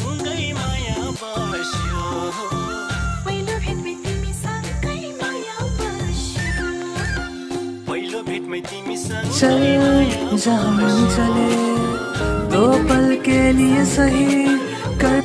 सँगै माया बस्यो पहिलो भेटमै तिमीसँगै माया बस्यो पहिलो भेटमै तिमीसँगै चल माया जहाँ मन चले 2 पल के लिए सही कर